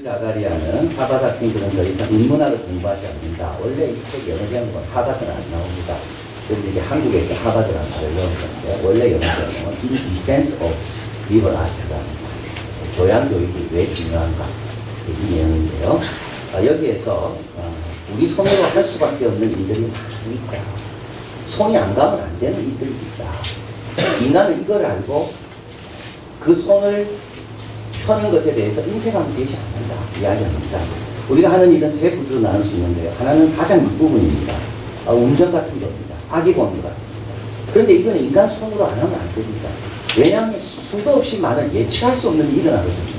자가리아는 하버드 학생들은 더 이상 인문학을 공부하지 않는다. 원래 이 책 영어 제목은 하버드는 안 나옵니다. 그런데 이게 한국에서 하버드라는 말을 넣은 건데, 원래 영어 제목은 In Defense of Liberal Arts라는 교양 교육이 왜 중요한가. 이 내용인데요. 여기에서 우리 손으로 할 수밖에 없는 일들이 많이 있다. 손이 안 가면 안 되는 일들이 있다. 인간은 이걸 알고 그 손을 펴는 것에 대해서 인색하면 되지 않는다. 이야기합니다. 우리가 하는 일은 세 부류로 나눌 수 있는데요. 하나는 가장 밑부분입니다. 운전 같은 겁니다. 아기 보는 것 같습니다. 그런데 이건 인간 손으로 안 하면 안 됩니다. 왜냐하면 수도 없이 많은 예측할 수 없는 일이 일어나거든요.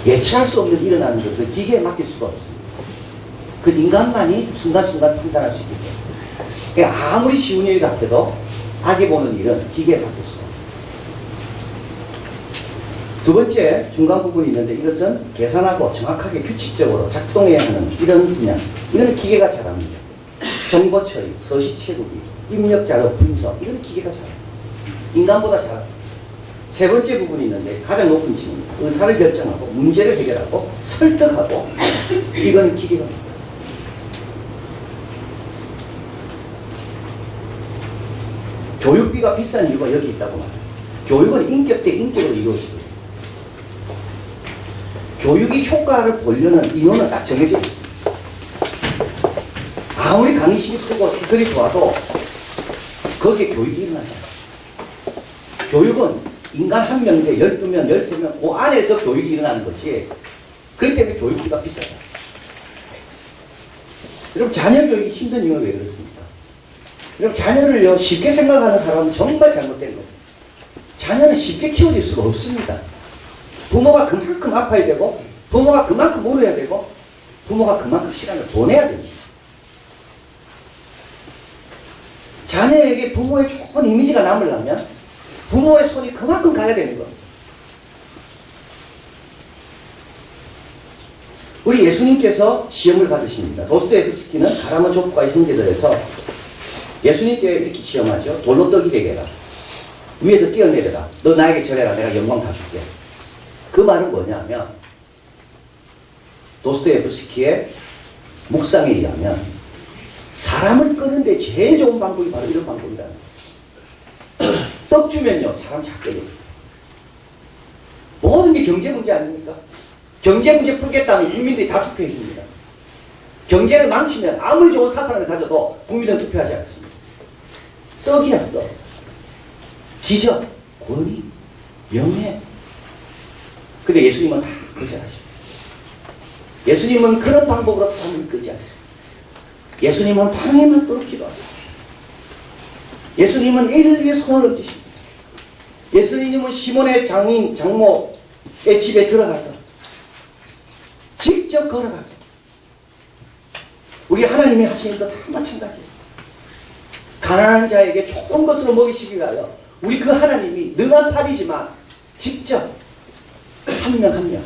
예측할 수 없는 일이 일어나는 것을 기계에 맡길 수가 없습니다. 그 인간만이 순간순간 판단할 수 있기 때문에. 그러니까 아무리 쉬운 일 같아도 아기 보는 일은 기계에 맡길 수가 없습니다. 두 번째 중간 부분이 있는데, 이것은 계산하고 정확하게 규칙적으로 작동해야 하는 이런 분야. 이거는 기계가 잘합니다. 정보 처리, 서식 채우기, 입력 자료 분석, 이거는 기계가 잘합니다. 인간보다 잘합니다. 세 번째 부분이 있는데 가장 높은 층입니다. 의사를 결정하고 문제를 해결하고 설득하고, 이건 기계가 합니다. 교육비가 비싼 이유가 여기 있다고 말합니다. 교육은 인격 대 인격으로 이루어지거든요. 교육이 효과를 보려는 인원은 딱 정해져 있습니다. 아무리 강의실이 크고 시설이 좋아도 거기에 교육이 일어나지 않아요. 교육은 인간 한 명인데 12명, 13명 그 안에서 교육이 일어나는 것이, 그렇기 때문에 교육비가 비싸다. 여러분, 자녀 교육이 힘든 이유가 왜 그렇습니까? 여러분, 자녀를요 쉽게 생각하는 사람은 정말 잘못된 거예요. 자녀는 쉽게 키워질 수가 없습니다. 부모가 그만큼 아파야 되고, 부모가 그만큼 울어야 되고, 부모가 그만큼 시간을 보내야 됩니다. 자녀에게 부모의 좋은 이미지가 남으려면 부모의 손이 그만큼 가야 되는 겁니다. 우리 예수님께서 시험을 받으십니다. 도스토옙스키는 가라마조프가의 형제들에서 예수님께 이렇게 시험하죠. 돌로 떡이 되게 해라. 위에서 뛰어내려라. 너 나에게 절해라. 내가 영광 다 줄게. 그 말은 뭐냐면, 도스토옙스키의 묵상에 의하면 사람을 끄는데 제일 좋은 방법이 바로 이런 방법이라는 거예요. 떡 주면요 사람 작게 돼요. 모든 게 경제 문제 아닙니까? 경제 문제 풀겠다면 국민들이 다 투표해 줍니다. 경제를 망치면 아무리 좋은 사상을 가져도 국민은 투표하지 않습니다. 떡이야, 떡. 기적, 권위, 명예. 근데 예수님은 다 거절하십니다. 예수님은 그런 방법으로 사람을 끄지 않습니다. 예수님은 밤에 맞도록 기도하십니다. 예수님은 일을 위해 손을 얹으십니다. 예수님은 시몬의 장모의 집에 들어가서 직접 걸어가서 우리 하나님이 하시는 것 다 마찬가지예요. 가난한 자에게 좋은 것으로 먹이시기 위하여 우리 그 하나님이 능한 팔이지만 직접 한 명 한 명.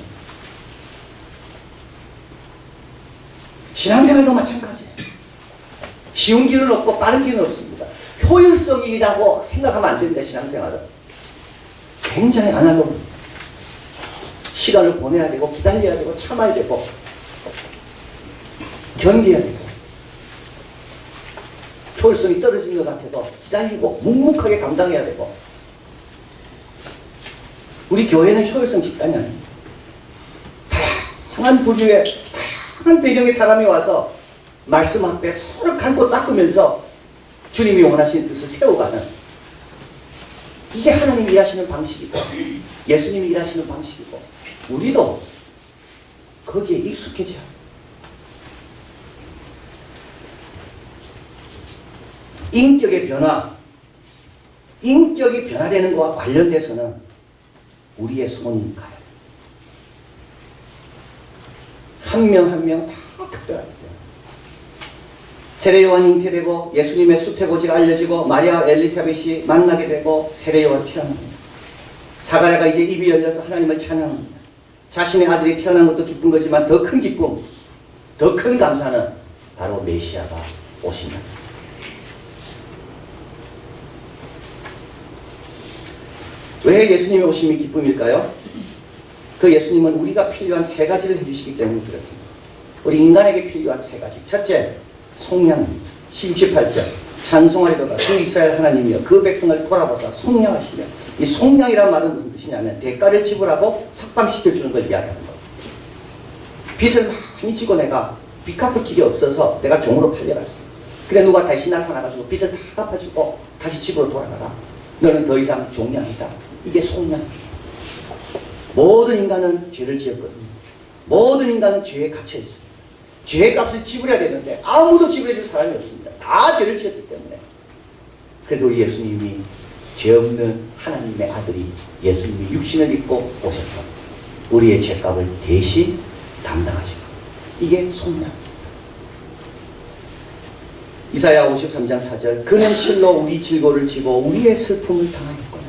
신앙생활도 마찬가지예요. 쉬운 길은 없고 빠른 길은 없습니다. 효율성이라고 생각하면 안 됩니다. 신앙생활은 굉장히 아날로그입니다. 시간을 보내야 되고 기다려야 되고 참아야 되고 견뎌야 되고, 효율성이 떨어지는 것 같아도 기다리고 묵묵하게 감당해야 되고. 우리 교회는 효율성 집단이 아닙니다. 다양한 부류의 다양한 배경의 사람이 와서 말씀 앞에 서로 감고 닦으면서 주님이 원하시는 뜻을 세워가는, 이게 하나님이 일하시는 방식이고 예수님이 일하시는 방식이고, 우리도 거기에 익숙해져야 합니다. 인격의 변화, 인격이 변화되는 것과 관련돼서는 우리의 손이 가요. 한 명 한 명 다 특별합니다. 세례요한이 잉태되고 예수님의 수태고지가 알려지고 마리아와 엘리사벳이 만나게 되고 세례요한 태어납니다. 사가랴가 이제 입이 열려서 하나님을 찬양합니다. 자신의 아들이 태어난 것도 기쁜 거지만 더 큰 기쁨, 더 큰 감사는 바로 메시아가 오신다. 왜 예수님의 오심이 기쁨일까요? 그 예수님은 우리가 필요한 세 가지를 해주시기 때문에 그렇습니다. 우리 인간에게 필요한 세 가지. 첫째, 속량. 18절. 찬송하리로다 주 이스라엘 하나님이여 그 백성을 돌아보사 속량하시며. 이 속량이란 말은 무슨 뜻이냐면 대가를 지불하고 삭감시켜주는 걸 이야기하는 거예요. 빚을 많이 지고 내가 빚 갚을 길이 없어서 내가 종으로 팔려갔어요. 그래 누가 다시 나타나가지고 빚을 다 갚아주고 다시 집으로 돌아가라. 너는 더 이상 종이 아니다. 이게 속량이에요. 모든 인간은 죄를 지었거든요. 모든 인간은 죄에 갇혀 있습니다. 죄의 값을 지불해야 되는데 아무도 지불해 줄 사람이 없습니다. 다 죄를 지었기 때문에. 그래서 우리 예수님이 죄 없는 하나님의 아들이 예수님이 육신을 입고 오셔서 우리의 죄값을 대신 담당하시고 이게 속량입니다. 이사야 53장 4절 그는 실로 우리 질고를 지고 우리의 슬픔을 당하였구나.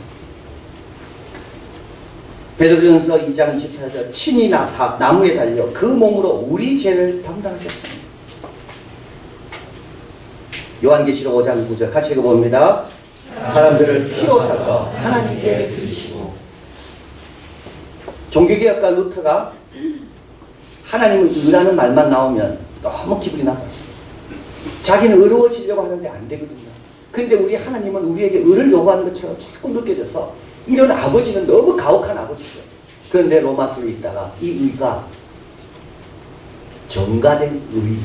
베드로전서 2장 24절 친히 나무에 달려 그 몸으로 우리 죄를 담당하셨습니다. 요한계시록 5장 9절 같이 읽어봅니다. 사람들을 피로 사서 하나님께 드리시고. 종교개혁가 루터가 하나님은 의라는 말만 나오면 너무 기분이 나빴습니다. 자기는 의로워지려고 하는데 안 되거든요. 근데 우리 하나님은 우리에게 의를 요구하는 것처럼 자꾸 느껴져서 이런 아버지는 너무 가혹한 아버지죠. 그런데 로마서를 읽다가 이 의가 정가된 의,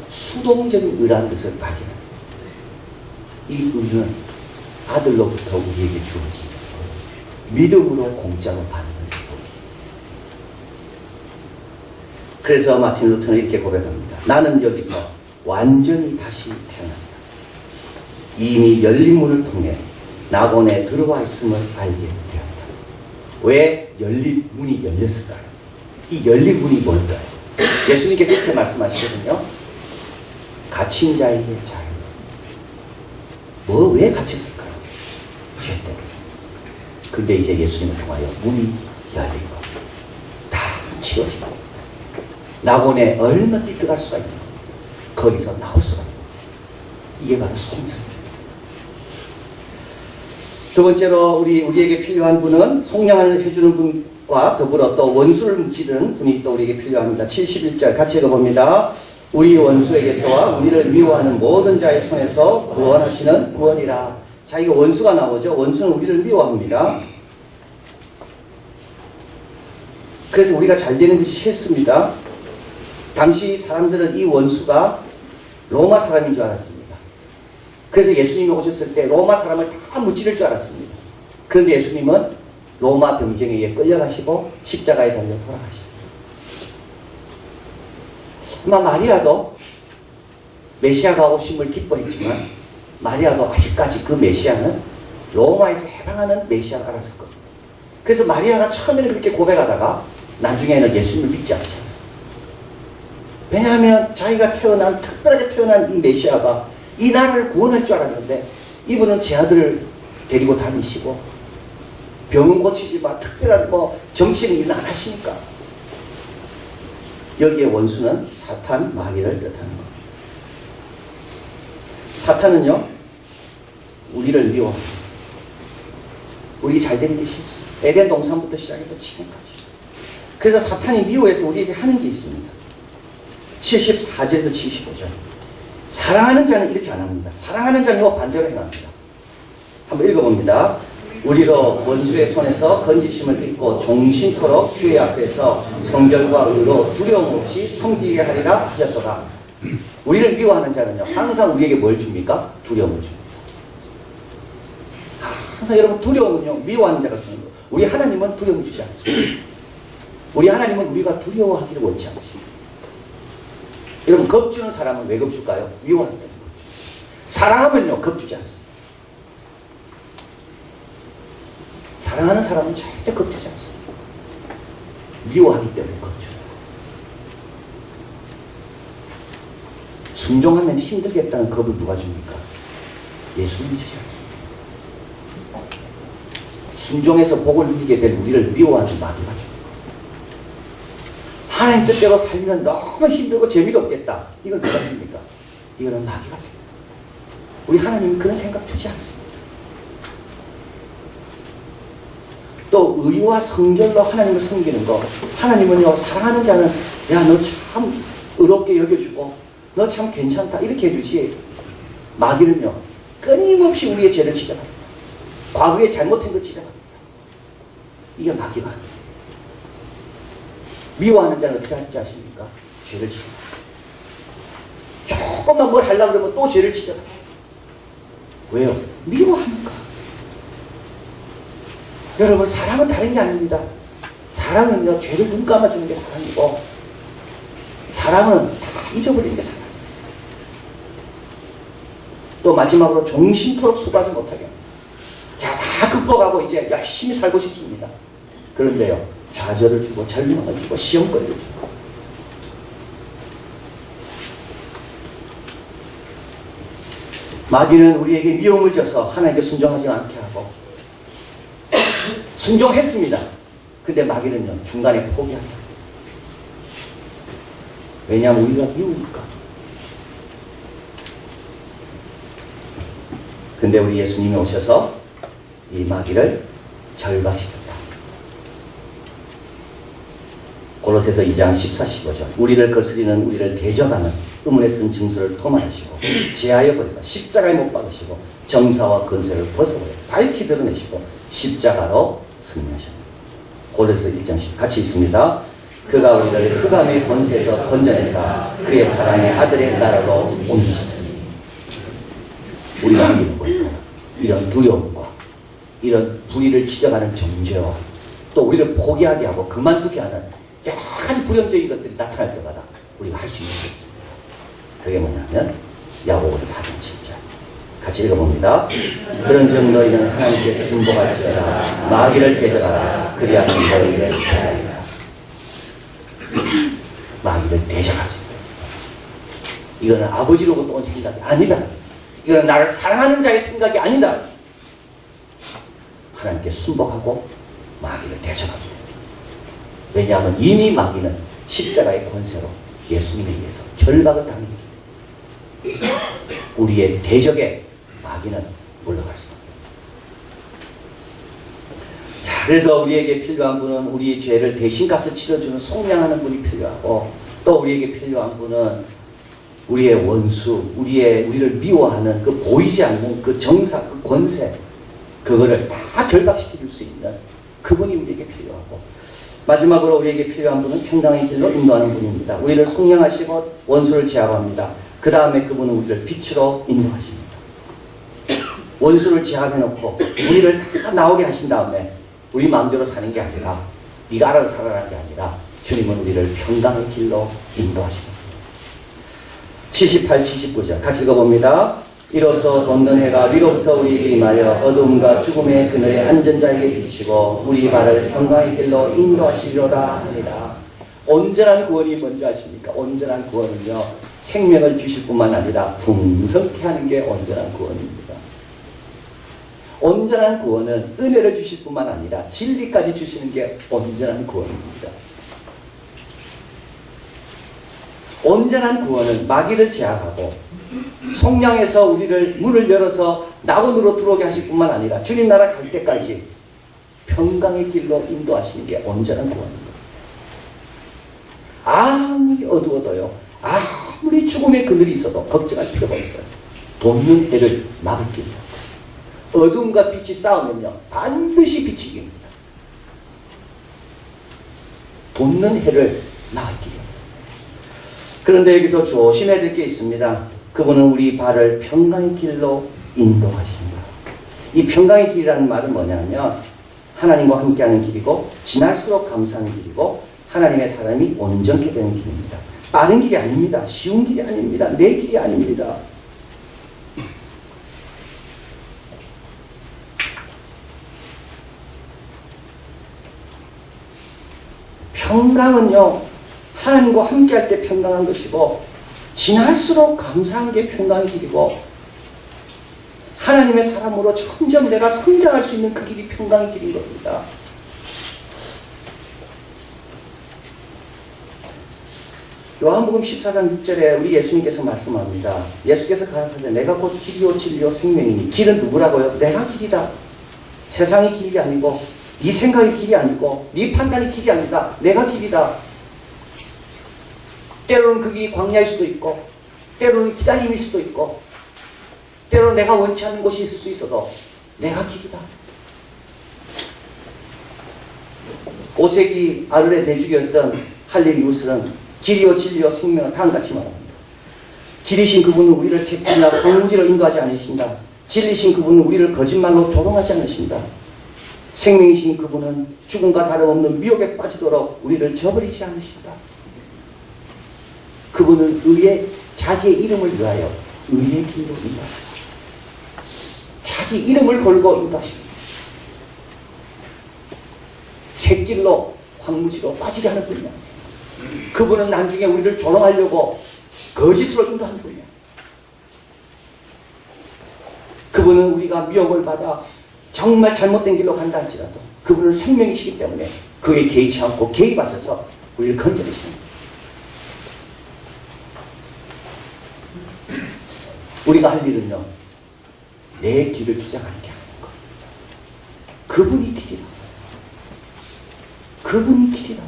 수동적인 의라는 것을 발견합니다. 이 의는 아들로부터 우리에게 주어진 믿음으로 공짜로 받는 것. 그래서 마틴 루터는 이렇게 고백합니다. 나는 여기서 완전히 다시 태어납니다. 이미 열린 문을 통해 낙원에 들어와 있음을 알게 되었다. 왜 열린 문이 열렸을까요? 이 열린 문이 뭘까요? 예수님께서 이렇게 말씀하시거든요. 갇힌 자에게 자유. 왜 갇혔을까요? 죄 때문에. 근데 이제 예수님을 통하여 문이 열리고 다 치워지고 낙원에 얼마든지 들어갈 수가 있는 겁니다. 거기서 나올 수가 있는 겁니다. 이게 바로 속량입니다. 두 번째로 우리에게 필요한 분은 속량을 해주는 분과 더불어 또 원수를 묻지는 분이 또 우리에게 필요합니다. 71절 같이 읽어봅니다. 우리 원수에게서와 우리를 미워하는 모든 자의 손에서 구원하시는 구원이라. 자, 이거 원수가 나오죠. 원수는 우리를 미워합니다. 그래서 우리가 잘 되는 것이 싫습니다. 당시 사람들은 이 원수가 로마 사람인 줄 알았습니다. 그래서 예수님이 오셨을 때 로마 사람을 다 무찌를 줄 알았습니다. 그런데 예수님은 로마 병정에 의해 끌려가시고 십자가에 달려 돌아가시고. 아마 마리아도 메시아가 오심을 기뻐했지만 마리아도 아직까지 그 메시아는 로마에서 해방하는 메시아가 알았을 겁니다. 그래서 마리아가 처음에는 그렇게 고백하다가 나중에는 예수님을 믿지 않잖아요. 왜냐하면 자기가 특별하게 태어난 이 메시아가 이 나라를 구원할 줄 알았는데 이분은 제 아들을 데리고 다니시고 병은 고치지만 특별한 정치는 일은 안 하시니까. 여기에 원수는 사탄, 마귀를 뜻하는 겁니다. 사탄은요, 우리를 미워합니다. 우리 잘 되는 게 싫습니다. 에덴 동산부터 시작해서 지금까지. 그래서 사탄이 미워해서 우리에게 하는 게 있습니다. 74절에서 75절. 사랑하는 자는 이렇게 안 합니다. 사랑하는 자는 이거 반대로 행합니다. 한번 읽어봅니다. 우리로 원수의 손에서 건지심을 입고 종신토록 주의 앞에서 성결과 의로 두려움 없이 섬기게 하리라 하셨도다. 우리를 미워하는 자는요, 항상 우리에게 뭘 줍니까? 두려움을 줍니다. 항상 여러분, 두려움은요, 미워하는 자가 주는 거예요. 우리 하나님은 두려움을 주지 않습니다. 우리 하나님은 우리가 두려워하기를 원치 않으십니다. 여러분, 겁주는 사람은 왜 겁줄까요? 미워하기 때문에 겁주죠. 사랑하면요, 겁주지 않습니다. 사랑하는 사람은 절대 겁주지 않습니다. 미워하기 때문에 겁주죠. 순종하면 힘들겠다는 겁을 누가 줍니까? 예수님이 주지 않습니다. 순종해서 복을 누리게 될 우리를 미워하는 마귀가 줍니다. 하나님 뜻대로 살면 너무 힘들고 재미도 없겠다. 이건 누가 줍니까? 이거는 마귀가 줍니다. 우리 하나님은 그런 생각 주지 않습니다. 또 의와 성결로 하나님을 섬기는 것. 하나님은요, 사랑하는 자는 야, 너 참 의롭게 여겨주고 너 참 괜찮다 이렇게 해주지, 마귀는요 끊임없이 우리의 죄를 지적합니다. 과거에 잘못한 것 지적합니다. 이게 마귀가 아니에요. 미워하는 자는 어떻게 하지 아십니까? 죄를 지적합니다. 조금만 뭘 하려고 그러면 또 죄를 지적합니다. 왜요? 미워하니까. 여러분, 사랑은 다른 게 아닙니다. 사랑은요, 죄를 눈 감아주는 게 사랑이고, 사랑은 다 잊어버리는 게 사랑이에요. 또 마지막으로 종신토록 수고하지 못하게 합니다. 자, 다 극복하고 이제 열심히 살고 싶습니다. 그런데요, 좌절을 주고 절망을 주고 시험거리를 주고, 마귀는 우리에게 미움을 줘서 하나님께 순종하지 않게 하고, 순종했습니다. 근데 마귀는요, 중간에 포기한다. 왜냐하면 우리가 미우니까. 근데 우리 예수님이 오셔서 이 마귀를 절반시켰다. 골로새서 2장 14, 15절. 우리를 거스리는, 우리를 대적하는 의문에 쓴 증서를 토말하시고 제하여 버리사 십자가에 못 박으시고 정사와 권세를 벗어버려 밝히 드러내시고 십자가로 승리하셨습니다. 골로새서 1장 10. 같이 있습니다. 그가 우리를 흑암의 권세에서 건져내사 그의 사랑의 아들의 나라로 옮기셨습니다. 우리가 하는 거예요. 이런 두려움과 이런 불의를 지적하는 정죄와 또 우리를 포기하게 하고 그만두게 하는 여러 가지 불행적인 것들이 나타날 때마다 우리가 할 수 있는 게 있습니다. 그게 뭐냐면 야고보서 4장 7절. 같이 읽어봅니다. 그런즉 너희는 하나님께 순복할지어다. 마귀를 대적하라. 그리하면 너희를 구하리라. 마귀를 대적하십니다. 이거는 아버지로부터 온 생각이 아니다. 이거는 나를 사랑하는 자의 생각이 아니다. 하나님께 순복하고 마귀를 대적합니다. 왜냐하면 이미 마귀는 십자가의 권세로 예수님에 의해서 결박을 당했기 때문에 우리의 대적에 마귀는 물러갈 수밖에 없습니다. 자, 그래서 우리에게 필요한 분은 우리의 죄를 대신값을 치러주는 속량하는 분이 필요하고, 또 우리에게 필요한 분은 우리의 원수, 우리를 미워하는 그 보이지 않는 그 정사, 그 권세, 그거를 다 결박시켜 줄 수 있는 그분이 우리에게 필요하고, 마지막으로 우리에게 필요한 분은 평강의 길로 인도하는 분입니다. 우리를 속량하시고 원수를 제압합니다. 그 다음에 그분은 우리를 빛으로 인도하십니다. 원수를 제압해놓고 우리를 다 나오게 하신 다음에 우리 마음대로 사는 게 아니라, 네가 알아서 살아가는 게 아니라 주님은 우리를 평강의 길로 인도하십니다. 78, 79절 같이 읽어봅니다. 이로써 돋는 해가 위로부터 우리에게 임하여 어둠과 죽음의 그늘에 앉은 자에게 비치고 우리 발을 평강의 길로 인도하시리로다 하니라. 온전한 구원이 뭔지 아십니까? 온전한 구원은요, 생명을 주실 뿐만 아니라 풍성케 하는 게 온전한 구원입니다. 온전한 구원은 은혜를 주실 뿐만 아니라 진리까지 주시는 게 온전한 구원입니다. 온전한 구원은 마귀를 제압하고 속량해서 우리를 문을 열어서 낙원으로 들어오게 하실 뿐만 아니라 주님 나라 갈 때까지 평강의 길로 인도하시는 게 온전한 구원입니다. 아무리 어두워도요, 아무리 죽음의 그늘이 있어도 걱정할 필요가 없어요. 돋는 해를 막을 길이요. 어둠과 빛이 싸우면요, 반드시 빛이 이깁니다. 돋는 해를 막을 길이 없어요. 그런데 여기서 조심해야 될 게 있습니다. 그분은 우리 발을 평강의 길로 인도하십니다. 이 평강의 길이라는 말은 뭐냐면 하나님과 함께하는 길이고 지날수록 감사하는 길이고 하나님의 사람이 온전케 되는 길입니다. 빠른 길이 아닙니다. 쉬운 길이 아닙니다. 내 길이 아닙니다. 평강은요, 하나님과 함께할 때 평강한 것이고 지날수록 감사한 게 평강의 길이고 하나님의 사람으로 점점 내가 성장할 수 있는 그 길이 평강의 길인 겁니다. 요한복음 14장 6절에 우리 예수님께서 말씀합니다. 예수께서 가라사대 내가 곧 길이요 진리요 생명이니. 길은 누구라고요? 내가 길이다. 세상이 길이 아니고 네 생각이 길이 아니고 네 판단이 길이 아니다. 내가 길이다. 때로는 그 길이 광야일 수도 있고 때로는 기다림일 수도 있고 때로는 내가 원치 않는 곳이 있을 수 있어도 내가 길이다. 5세기 아들의 대주교였던 할리 뉴스는 길이요 진리요 생명은 다음같이 말합니다. 길이신 그분은 우리를 택하나 황무지로 인도하지 않으신다. 진리신 그분은 우리를 거짓말로 조롱하지 않으신다. 생명이신 그분은 죽음과 다름없는 미혹에 빠지도록 우리를 저버리지 않으신다. 그분은 자기의 이름을 위하여 의의 길로 인도하신다. 자기 이름을 걸고 인도하십니다. 샛길로 황무지로 빠지게 하는 분이야. 그분은 나중에 우리를 조롱하려고 거짓으로 인도하는 분이야. 그분은 우리가 미혹을 받아 정말 잘못된 길로 간다 할지라도 그분은 생명이시기 때문에 그에 개의치 않고 개입하셔서 우리를 건져내십니다. 우리가 할 일은요, 내 길을 주장하는 게 아닌 것. 그분이 길이라. 그분이 길이라.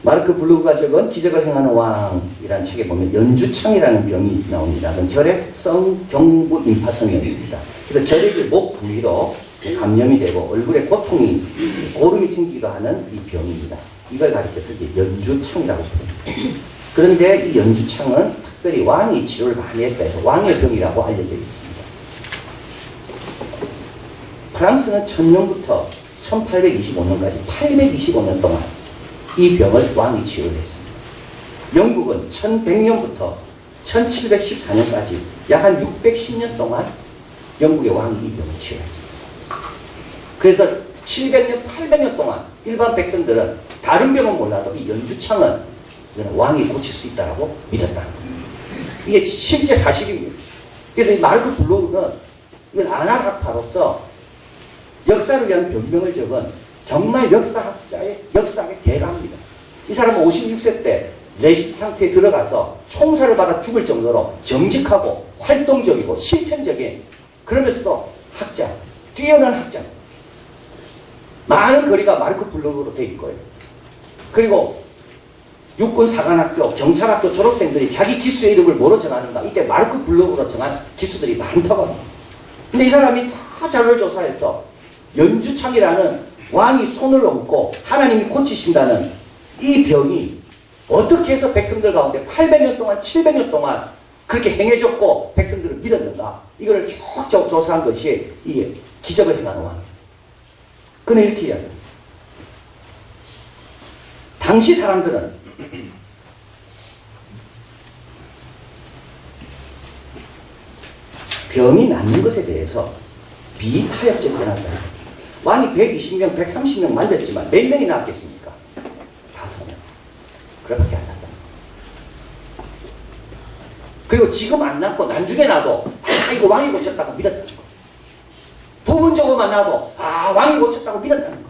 마르크 블루가 적은 기적을 행하는 왕이라는 책에 보면 연주창이라는 병이 나옵니다. 그건 결핵성 경부 임파선염입니다. 그래서 결핵이 목 부위로 감염이 되고 얼굴에 고통이 고름이 생기기도 하는 이 병입니다. 이걸 가리켜서 이제 연주창이라고 부릅니다. 그런데 이 연주창은 특별히 왕이 치료를 많이 했다 해서 왕의 병이라고 알려져 있습니다. 프랑스는 1000년부터 1825년까지 825년 동안 이 병을 왕이 치료를 했습니다. 영국은 1100년부터 1714년까지 약 한 610년 동안 영국의 왕이 이 병을 치료했습니다. 그래서 700년, 800년 동안 일반 백성들은 다른 병은 몰라도 이 연주창은 왕이 고칠 수 있다고 믿었다는 거예요. 이게 실제 사실입니다. 그래서 이 마르크 블로그는 이건 안학학파로서 역사를 위한 변명을 적은 정말 역사학자의 역사학의 대가입니다. 이 사람은 56세 때 레시스탕트에 들어가서 총살을 받아 죽을 정도로 정직하고 활동적이고 실천적인 그러면서도 학자, 뛰어난 학자입니다. 많은 거리가 마르크 블로그로 되어 있고요. 그리고 육군사관학교, 경찰학교 졸업생들이 자기 기수의 이름을 뭐로 정하는가? 이때 마르크 블로그로 정한 기수들이 많다고 합니다. 근데 이 사람이 다 자료를 조사해서 연주창이라는 왕이 손을 얹고 하나님이 고치신다는 이 병이 어떻게 해서 백성들 가운데 800년 동안 700년 동안 그렇게 행해졌고 백성들을 믿었는가 이거를 쭉쭉 조사한 것이 이 기적을 행하는 왕이에요. 그는 이렇게 이야기합니다. 당시 사람들은 병이 낫는 것에 대해서 비타협적이 일어난다. 왕이 120명, 130명 만졌지만 몇 명이 나왔겠습니까? 5명. 그래밖에 안 났다. 그리고 지금 안 났고 나중에 나도 이거 왕이 고쳤다고 믿었다는 거. 부분적으로만 나도 왕이 고쳤다고 믿었다는 거.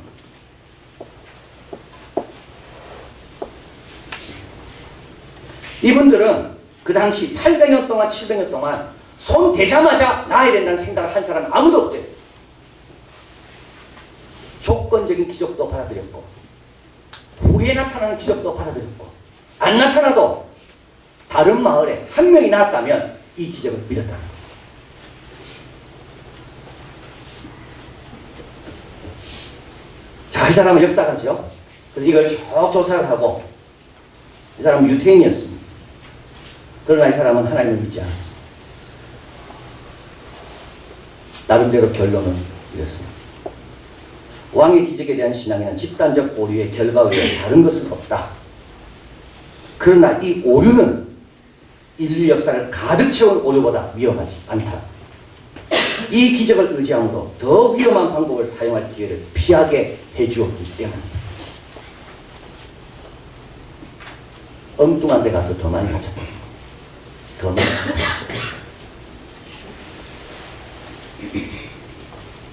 이분들은 그 당시 800년 동안 700년 동안 손 대자마자 나아야 된다는 생각을 한 사람은 아무도 없대요. 조건적인 기적도 받아들였고 후에 나타나는 기적도 받아들였고 안 나타나도 다른 마을에 한 명이 나왔다면 이 기적을 믿었다는 거예요. 자, 이 사람은 역사가죠. 그래서 이걸 쭉 조사를 하고 이 사람은 유태인이었습니다. 그러나 이 사람은 하나님을 믿지 않았습니다. 나름대로 결론은 이렇습니다. 왕의 기적에 대한 신앙에는 집단적 오류의 결과 외에 다른 것은 없다. 그러나 이 오류는 인류 역사를 가득 채운 오류보다 위험하지 않다. 이 기적을 의지함으로 더 위험한 방법을 사용할 기회를 피하게 해주었기 때문입니다. 엉뚱한 데 가서 더 많이 갇혔다. 더 많이 갇혔다.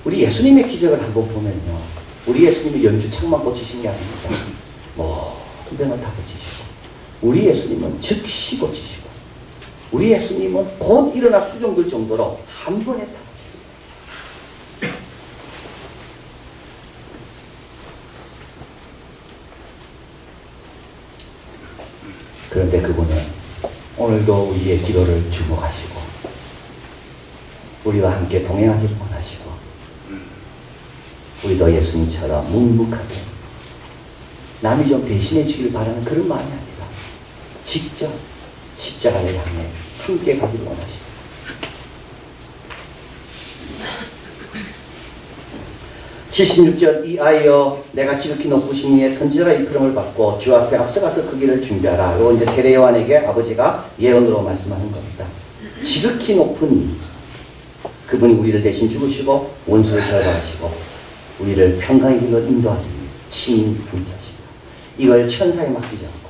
우리 예수님의 기적을 한번 보면요. 우리 예수님이 연주창만 고치신 게 아닙니다. 모든 병을 다 고치시고 우리 예수님은 즉시 고치시고 우리 예수님은 곧 일어나 수종들 정도로 한 번에 다 고쳤어요. 그런데 그분은 오늘도 우리의 기도를 주목하시고 우리와 함께 동행하기를 원하시고 우리도 예수님처럼 묵묵하게 남이 좀 대신해 주길 바라는 그런 마음이 아니라 직접 십자가를 향해 함께 가기를 원하시고 76절 이하여 내가 지극히 높으신 이의 선지자라 이끌음을 받고 주 앞에 앞서가서 그 길을 준비하라. 이거 이제 세례 요한에게 아버지가 예언으로 말씀하는 겁니다. 지극히 높은 이 그분이 우리를 대신 죽으시고 원수를 결박하시고 우리를 평강의 길로 인도하기 위해 친히 함께 하신다. 이걸 천사에 맡기지 않고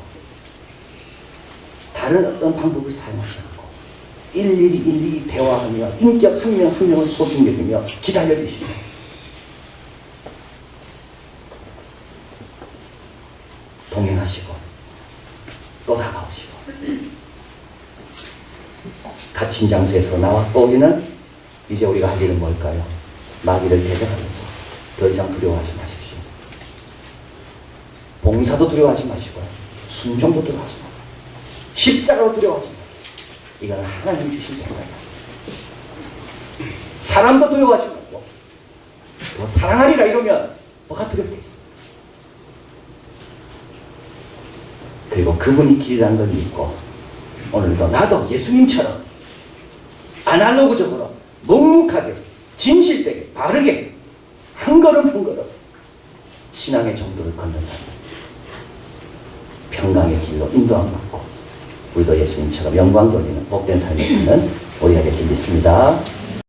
다른 어떤 방법을 사용하지 않고 일일이 대화하며 인격 한 명 한 명을 소중히 여기며 기다려주시며 동행하시고 또 다가오시고 갇힌 장소에서 나와 또 우리는 이제 우리가 할 일은 뭘까요? 마귀를 대적하면서 더 이상 두려워하지 마십시오. 봉사도 두려워하지 마시고요. 순종도 두려워하지 마세요. 십자가도 두려워하지 마세요. 이건 하나님 주신 생각이에요. 사람도 두려워하지 말고 더 사랑하리라 이러면 뭐가 두렵겠어요? 그리고 그분이 길이라는 걸 믿고 오늘도 나도 예수님처럼 아날로그적으로 묵묵하게 진실되게 바르게 한 걸음 한 걸음 신앙의 정도를 걷는다면 평강의 길로 인도함 받고 우리도 예수님처럼 영광 돌리는 복된 삶을 사는 우리가 되길 믿습니다.